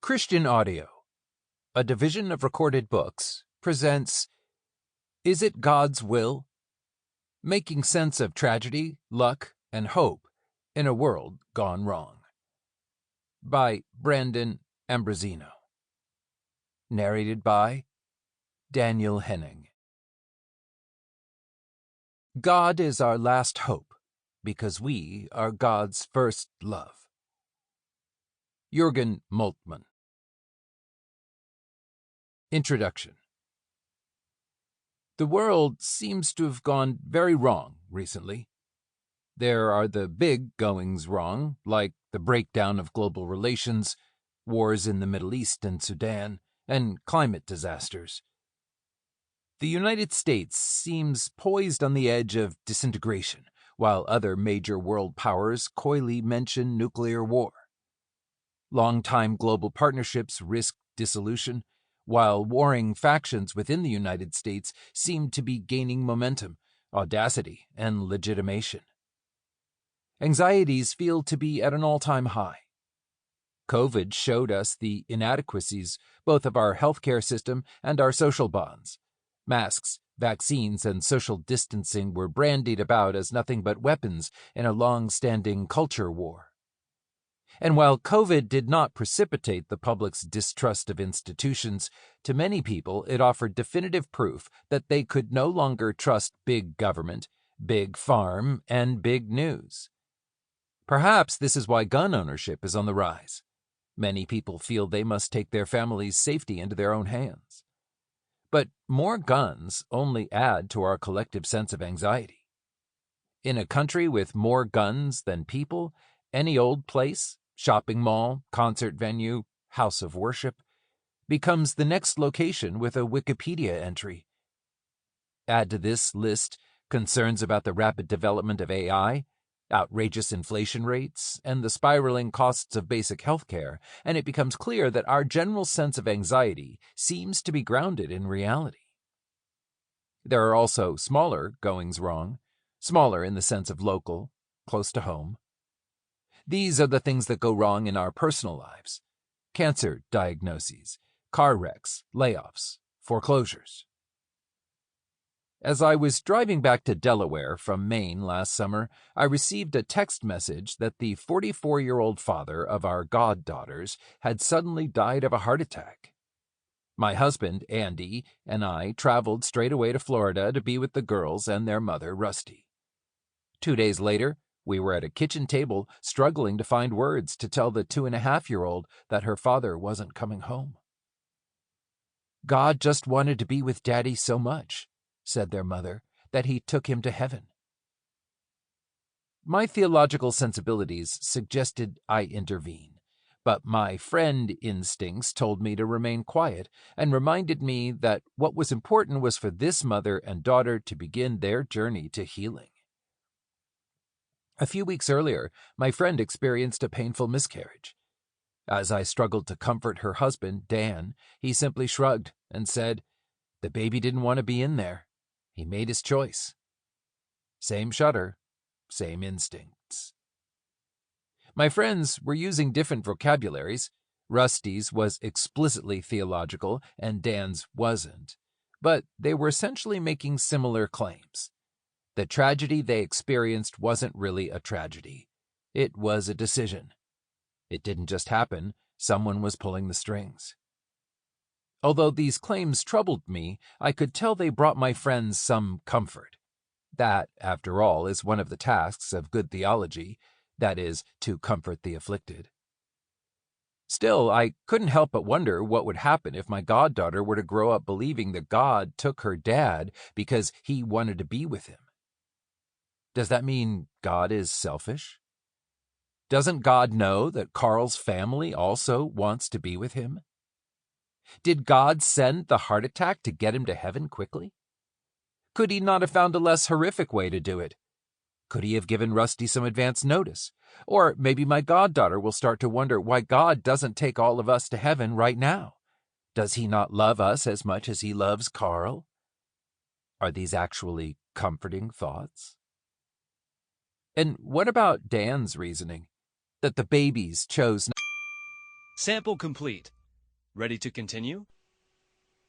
Christian Audio, a division of Recorded Books, presents Is It God's Will? Making Sense of Tragedy, Luck, and Hope in a World Gone Wrong. By Brandon Ambrosino. Narrated by Daniel Henning. God is our last hope, because we are God's first love. Jürgen Moltmann. Introduction. The world seems to have gone very wrong recently. There are the big goings wrong, like the breakdown of global relations, wars in the Middle East and Sudan, and climate disasters. The United States seems poised on the edge of disintegration, while other major world powers coyly mention nuclear war. Long-time global partnerships risk dissolution, while warring factions within the United States seem to be gaining momentum, audacity, and legitimation. Anxieties feel to be at an all-time high. COVID showed us the inadequacies both of our healthcare system and our social bonds. Masks, vaccines, and social distancing were bandied about as nothing but weapons in a long-standing culture war. And while COVID did not precipitate the public's distrust of institutions, to many people it offered definitive proof that they could no longer trust big government, big farm, and big news. Perhaps this is why gun ownership is on the rise. Many people feel they must take their family's safety into their own hands. But more guns only add to our collective sense of anxiety. In a country with more guns than people, any old place, shopping mall, concert venue, house of worship, becomes the next location with a Wikipedia entry. Add to this list concerns about the rapid development of AI, outrageous inflation rates, and the spiraling costs of basic healthcare, and it becomes clear that our general sense of anxiety seems to be grounded in reality. There are also smaller goings wrong, smaller in the sense of local, close to home. These are the things that go wrong in our personal lives: cancer diagnoses, car wrecks, layoffs, foreclosures. As I was driving back to Delaware from Maine last summer, I received a text message that the 44-year-old father of our goddaughters had suddenly died of a heart attack. My husband, Andy, and I traveled straight away to Florida to be with the girls and their mother, Rusty. 2 days later, we were at a kitchen table struggling to find words to tell the 2.5-year-old that her father wasn't coming home. God just wanted to be with Daddy so much, said their mother, that he took him to heaven. My theological sensibilities suggested I intervene, but my friend instincts told me to remain quiet and reminded me that what was important was for this mother and daughter to begin their journey to healing. A few weeks earlier, my friend experienced a painful miscarriage. As I struggled to comfort her husband, Dan, he simply shrugged and said, "The baby didn't want to be in there. He made his choice." Same shudder, same instincts. My friends were using different vocabularies. Rusty's was explicitly theological and Dan's wasn't, but they were essentially making similar claims. The tragedy they experienced wasn't really a tragedy. It was a decision. It didn't just happen. Someone was pulling the strings. Although these claims troubled me, I could tell they brought my friends some comfort. That, after all, is one of the tasks of good theology, that is, to comfort the afflicted. Still, I couldn't help but wonder what would happen if my goddaughter were to grow up believing that God took her dad because he wanted to be with him. Does that mean God is selfish? Doesn't God know that Carl's family also wants to be with him? Did God send the heart attack to get him to heaven quickly? Could he not have found a less horrific way to do it? Could he have given Rusty some advance notice? Or maybe my goddaughter will start to wonder why God doesn't take all of us to heaven right now. Does he not love us as much as he loves Carl? Are these actually comforting thoughts? And what about Dan's reasoning? That the babies chose not. Sample complete. Ready to continue?